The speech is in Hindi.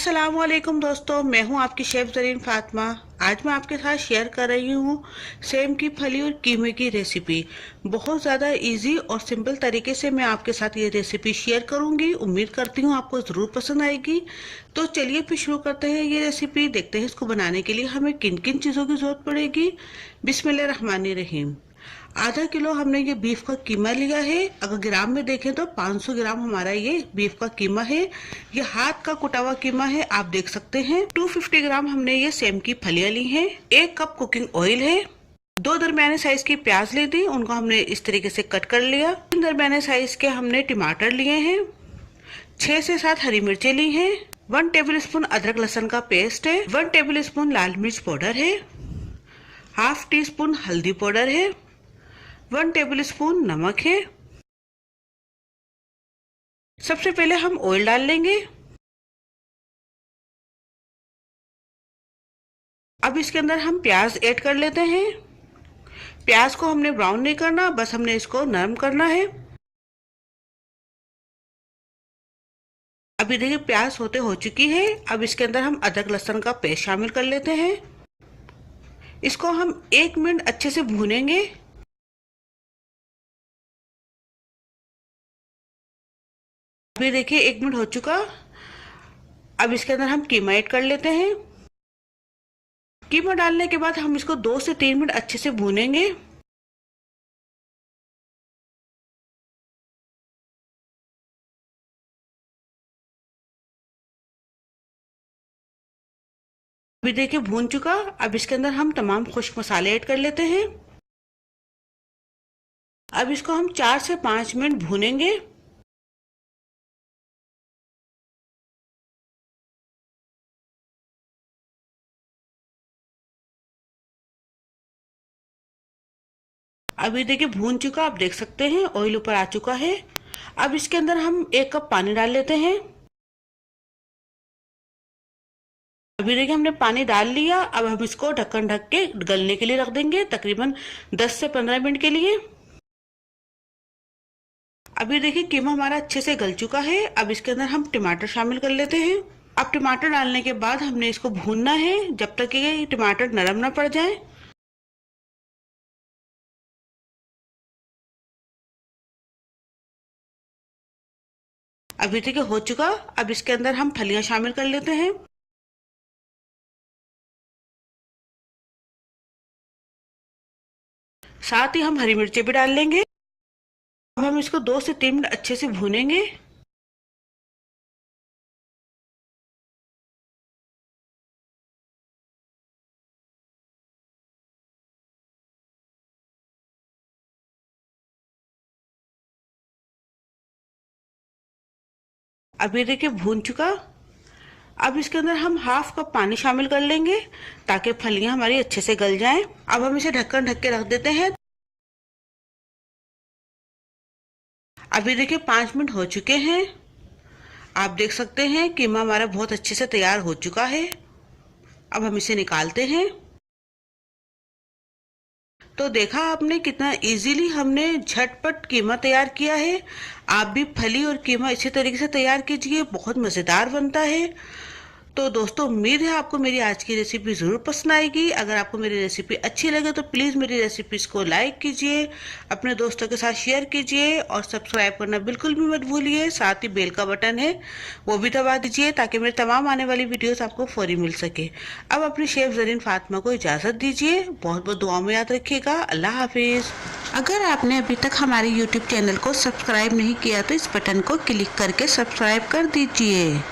अस्सलामुअलैकुम दोस्तों, मैं हूं आपकी शेफ ज़रीन फातिमा। आज मैं आपके साथ शेयर कर रही हूं सेम की फली और कीमे की रेसिपी। बहुत ज़्यादा इजी और सिंपल तरीके से मैं आपके साथ ये रेसिपी शेयर करूंगी। उम्मीद करती हूं आपको ज़रूर पसंद आएगी। तो चलिए फिर शुरू करते हैं ये रेसिपी। देखते हैं इसको बनाने के लिए हमें किन किन चीज़ों की ज़रूरत पड़ेगी। बिस्मिल्लाहिर्रहमानिर्रहीम। आधा किलो हमने ये बीफ का कीमा लिया है। अगर ग्राम में देखें तो 500 ग्राम हमारा ये बीफ का कीमा है। ये हाथ का कुटा हुआ कीमा है, आप देख सकते हैं। 250 ग्राम हमने ये सेम की फलियां ली हैं। 1 कप कुकिंग ऑयल है। 2 दरमियाने साइज की प्याज ली थी, उनको हमने इस तरीके से कट कर लिया। 3 दरमियाने साइज के हमने टमाटर लिए हैं। 6 से 7 हरी मिर्चें ली हैं। 1 टेबल स्पून अदरक लहसुन का पेस्ट है। 1 टेबल स्पून लाल मिर्च पाउडर है। हाफ टी स्पून हल्दी पाउडर है। 1 टेबल स्पून नमक है। सबसे पहले हम ऑयल डाल लेंगे। अब इसके अंदर हम प्याज ऐड कर लेते हैं। प्याज को हमने ब्राउन नहीं करना, बस हमने इसको नरम करना है। अभी देखिए प्याज होते हो चुकी है। अब इसके अंदर हम अदरक लहसुन का पेस्ट शामिल कर लेते हैं। इसको हम 1 मिनट अच्छे से भूनेंगे। अभी देखिए 1 मिनट हो चुका। अब इसके अंदर हम कीमा ऐड कर लेते हैं। कीमा डालने के बाद हम इसको 2 से 3 मिनट अच्छे से भूनेंगे। अभी देखिए भून चुका। अब इसके अंदर हम तमाम खुश्क मसाले ऐड कर लेते हैं। अब इसको हम 4 से 5 मिनट भूनेंगे। अभी देखिए भून चुका, आप देख सकते हैं ऑयल ऊपर आ चुका है। अब इसके अंदर हम 1 कप पानी डाल लेते हैं। अभी देखिए हमने पानी डाल लिया। अब हम इसको ढक्कन ढक के गलने के लिए रख देंगे, तकरीबन 10 से 15 मिनट के लिए। अभी देखिए कीमा हमारा अच्छे से गल चुका है। अब इसके अंदर हम टमाटर शामिल कर लेते हैं। अब टमाटर डालने के बाद हमने इसको भूनना है जब तक ये टमाटर नरम ना पड़ जाए। अभी देखिए हो चुका। अब इसके अंदर हम फलियां शामिल कर लेते हैं। साथ ही हम हरी मिर्चें भी डाल लेंगे। अब हम इसको 2 से 3 मिनट अच्छे से भूनेंगे। अभी देखिए भून चुका। अब इसके अंदर हम हाफ कप पानी शामिल कर लेंगे ताकि फलियां हमारी अच्छे से गल जाएं। अब हम इसे ढक्कन ढक के रख देते हैं। अभी देखिए 5 मिनट हो चुके हैं। आप देख सकते हैं कीमा हमारा बहुत अच्छे से तैयार हो चुका है। अब हम इसे निकालते हैं। तो देखा आपने कितना इजीली हमने झटपट कीमा तैयार किया है। आप भी फली और कीमा इसी तरीके से तैयार कीजिए, बहुत मज़ेदार बनता है। तो दोस्तों उम्मीद है आपको मेरी आज की रेसिपी ज़रूर पसंद आएगी। अगर आपको मेरी रेसिपी अच्छी लगे तो प्लीज़ मेरी रेसिपीज़ को लाइक कीजिए, अपने दोस्तों के साथ शेयर कीजिए और सब्सक्राइब करना बिल्कुल भी मत भूलिए। साथ ही बेल का बटन है वो भी दबा दीजिए ताकि मेरे तमाम आने वाली वीडियोस आपको फौरी मिल सके। अब अपनी शेफ ज़रीन फातिमा को इजाज़त दीजिए। बहुत बहुत दुआ में याद रखिएगा। अल्लाह हाफिज़। अगर आपने अभी तक हमारे यूट्यूब चैनल को सब्सक्राइब नहीं किया तो इस बटन को क्लिक करके सब्सक्राइब कर दीजिए।